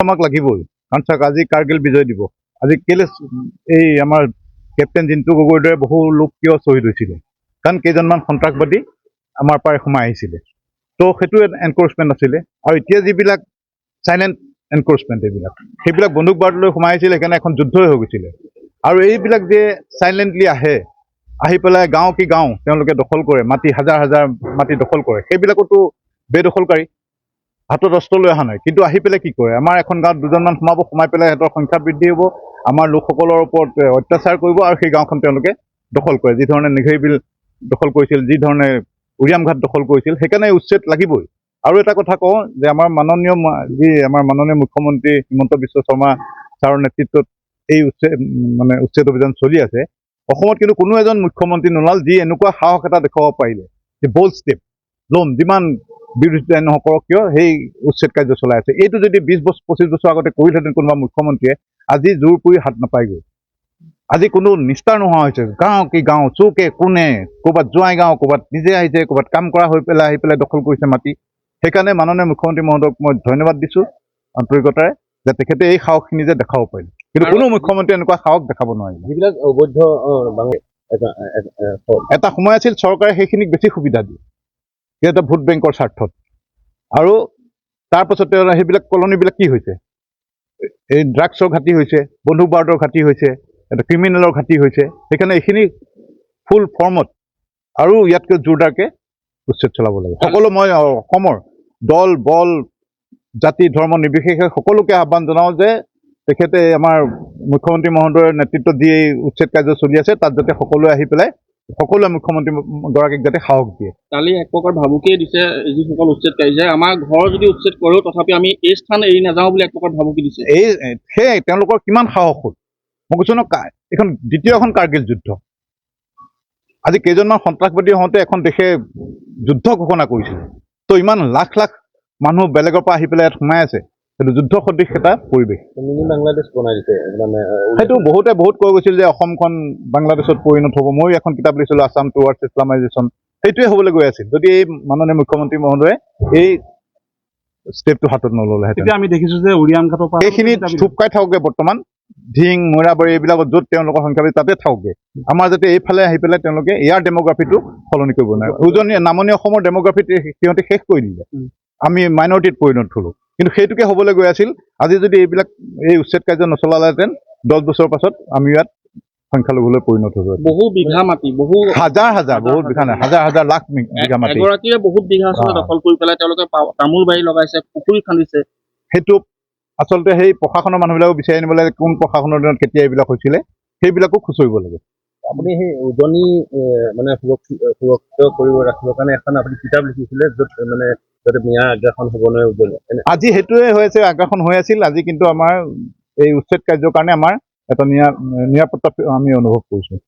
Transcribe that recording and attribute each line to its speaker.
Speaker 1: আমাক লাগিবই, কাৰণ চাওক আজি কাৰ্গিল বিজয় দিৱস। আজি কেলে এই আমাৰ কেপ্টেইন জিন্তু গগৈৰ দৰে বহু লোক কিয় শ্বহীদ হৈছিলে? কাৰণ কেইজনমান সন্ত্ৰাসবাদী আমাৰ পৰা সোমাই আহিছিলে। তো সেইটো এনক্ৰচমেণ্ট আছিলে। আৰু এতিয়া যিবিলাক চাইলেণ্ট এনক্ৰচমেণ্ট সেইবিলাক বন্দুক বাৰুদ লৈ সোমাই আহিছিলে, সেইকাৰণে এখন যুদ্ধই হৈ গৈছিলে। আৰু এইবিলাক যে চাইলেণ্টলি আহি পেলাই গাঁও কি গাঁও তেওঁলোকে দখল কৰে, মাটি হাজাৰ হাজাৰ মাটি দখল কৰে, সেইবিলাকতো বেদখলকাৰী, হাতত অস্ত্ৰ লৈ অহা নাই। কিন্তু আহি পেলাই কি কৰে, আমাৰ এখন গাঁৱত দুজনমান সোমাই পেলাই সিহঁতৰ সংখ্যা বৃদ্ধি হ'ব, আমাৰ লোকসকলৰ ওপৰত অত্যাচাৰ কৰিব, আৰু সেই গাঁওখন তেওঁলোকে দখল কৰে, যিধৰণে নিঘেৰি বিল দখল কৰিছিল, যিধৰণে উৰিয়ামঘাট দখল কৰিছিল। সেইকাৰণে উচ্ছেদ লাগিবই। আৰু এটা কথা কওঁ যে আমাৰ মাননীয় মুখ্যমন্ত্ৰী হিমন্ত বিশ্ব শৰ্মা ছাৰৰ নেতৃত্বত এই উচ্ছেদ অভিযান চলি আছে। অসমত কিন্তু কোনো এজন মুখ্যমন্ত্ৰী নোলাল যি এনেকুৱা সাহস এটা দেখুৱাব পাৰিলে যে বল্ড ষ্টেপ ল'ম, যিমান বিৰোধিতাই নকৰক কিয় সেই উচ্ছেদ কাৰ্য চলাই আছে। এইটো যদি 20-25 বছৰ আগতে কৰিলেহেঁতেন কোনোবা মুখ্যমন্ত্ৰীয়ে, আজি জোৰ কৰি হাত নাপায়গৈ। আজি কোনো নিস্তাৰ নোহোৱা হৈছে। গাঁও কি গাঁও, চুকে কোণে, ক'ৰবাত জোৱাই গাঁও, ক'ৰবাত নিজে আহিছে, ক'ৰবাত কাম কৰা হৈ পেলাই আহি পেলাই দখল কৰিছে মাটি। সেইকাৰণে মাননীয় মুখ্যমন্ত্ৰী মহোদয়ক মই ধন্যবাদ দিছোঁ আন্তৰিকতাৰে, যে তেখেতে এই সাহসখিনি যে দেখাব পাৰিলে। কিন্তু কোনো মুখ্যমন্ত্ৰীয়ে এনেকুৱা সাহস দেখাব নোৱাৰিলে।
Speaker 2: যিবিলাক অবৈধ
Speaker 1: এটা সময় আছিল চৰকাৰে সেইখিনিক বেছি সুবিধা দিয়ে, এটা ভোট বেংকৰ স্বাৰ্থত। আৰু তাৰপাছতে সেইবিলাক কলনীবিলাক কি হৈছে, এই ড্ৰাগছৰ ঘাটি হৈছে, বন্দুক বাৰুদৰ ঘাটি হৈছে, এটা ক্ৰিমিনেলৰ ঘাটি হৈছে। সেইকাৰণে এইখিনি ফুল ফৰ্মত আৰু ইয়াতকৈ জোৰদাৰকৈ উচ্ছেদ চলাব লাগে। সকলো মই অসমৰ দল বল জাতি ধৰ্ম নিৰ্বিশেষে সকলোকে আহ্বান জনাওঁ যে তেখেতে আমাৰ মুখ্যমন্ত্ৰী মহোদয়ৰ নেতৃত্বত যি এই উচ্ছেদ কাৰ্য চলি আছে, তাত যাতে সকলোৱে আহি পেলাই সকলোৱে মুখ্যমন্ত্ৰীগৰাকীক যাতে সাহস দিয়ে।
Speaker 3: কালি এক প্ৰকাৰ ভাবুকিয়ে দিছে যিসকল উচ্ছেদকাৰী, যে আমাৰ ঘৰ যদি উচ্ছেদ কৰোঁ তথাপি আমি এই স্থান এৰি নাযাওঁ বুলি এক প্ৰকাৰ ভাবুকি দিছে।
Speaker 1: সেয়াই তেওঁলোকৰ কিমান সাহস হ'ল। মই কৈছোঁ ন, এইখন দ্বিতীয়খন কাৰ্গিল যুদ্ধ। আজি কেইজনমান সন্ত্ৰাসবাদী হওঁতে এখন দেশে যুদ্ধ ঘোষণা কৰিছিলে। তো ইমান লাখ লাখ মানুহ বেলেগৰ পৰা আহি পেলাই ইয়াত সোমাই আছে, সেইটো যুদ্ধ সদৃশ এটা পৰিৱেশ।
Speaker 2: মিনি বাংলাদেশ বনাই দিছে মানে,
Speaker 1: সেইটো বহুত কৈ গৈছিল যে অসমখন বাংলাদেশত পৰিণত হ'ব। ময়ো এখন কিতাপ লিখিছিলোঁ, আছাম টুৱাৰ্ডছ ইছলামাইজেশ্যন। সেইটোৱে হ'বলৈ গৈ আছিল যদি এই মাননীয় মুখ্যমন্ত্ৰী মহোদয়ে এই ষ্টেপটো হাতত নল'লেহেঁতেন।
Speaker 4: এতিয়া আমি দেখিছোঁ যে উৰিয়ামঘাটৰ পৰা
Speaker 1: এইখিনিত থুপ খাই থাকোঁগৈ বৰ্তমান, ধিং মৈৰাবাৰী এইবিলাকত য'ত তেওঁলোকৰ সংখ্যা বেছি তাতে থাকোঁগৈ। আমাৰ যাতে এইফালে আহি পেলাই তেওঁলোকে ইয়াৰ ডেম'গ্ৰাফিটো সলনি কৰিব নোৱাৰে। উজনি নামনি অসমৰ ডেম'গ্ৰাফিত সিহঁতে শেষ কৰি দিলে, আমি মাইনৰিটিত পৰিণত হ'লোঁ। কিন্তু সেইটোকে হ'বলৈ গৈ আছিল। আজি যদি এই উচ্ছেদ কাৰ্য নচলালেহেঁতেন, 10 বছৰৰ পাছত আমি ইয়াত সংখ্যালঘুলৈ পৰিণত হ'ব।
Speaker 3: বহু বিঘা মাটি,
Speaker 1: হাজাৰ হাজাৰ, বহুত বিঘা নাই, হাজাৰ হাজাৰ লাখ বিঘা মাটি।
Speaker 3: এগৰাকীয়ে বহুত বিঘা আচলতে দখল কৰি পেলাই তেওঁলোকে তামোল বাৰী লগাইছে, পুখুৰী খান্দিছে।
Speaker 1: সেইটো আচলতে সেই প্ৰশাসনৰ মানুহবিলাকো বিচাৰি আনিব লাগে, কোন প্ৰশাসনৰ দিনত কেতিয়া এইবিলাক হৈছিলে সেইবিলাকো খুচৰিব লাগে।
Speaker 2: আপুনি সেই উজনি মানে সুৰক্ষিত কৰি ৰাখিবৰ কাৰণে এখন আপুনি কিতাপ লিখিছিলে, য'ত মানে যাতে মিঞা আগ্ৰাসন হ'ব নোৱাৰে উজনি।
Speaker 1: আজি সেইটোৱে হৈ আছে, আগ্ৰাসন হৈ আছিল। আজি কিন্তু আমাৰ এই উচ্ছেদ কাৰ্যৰ কাৰণে আমাৰ এটা নিৰাপত্তা আমি অনুভৱ কৰিছোঁ।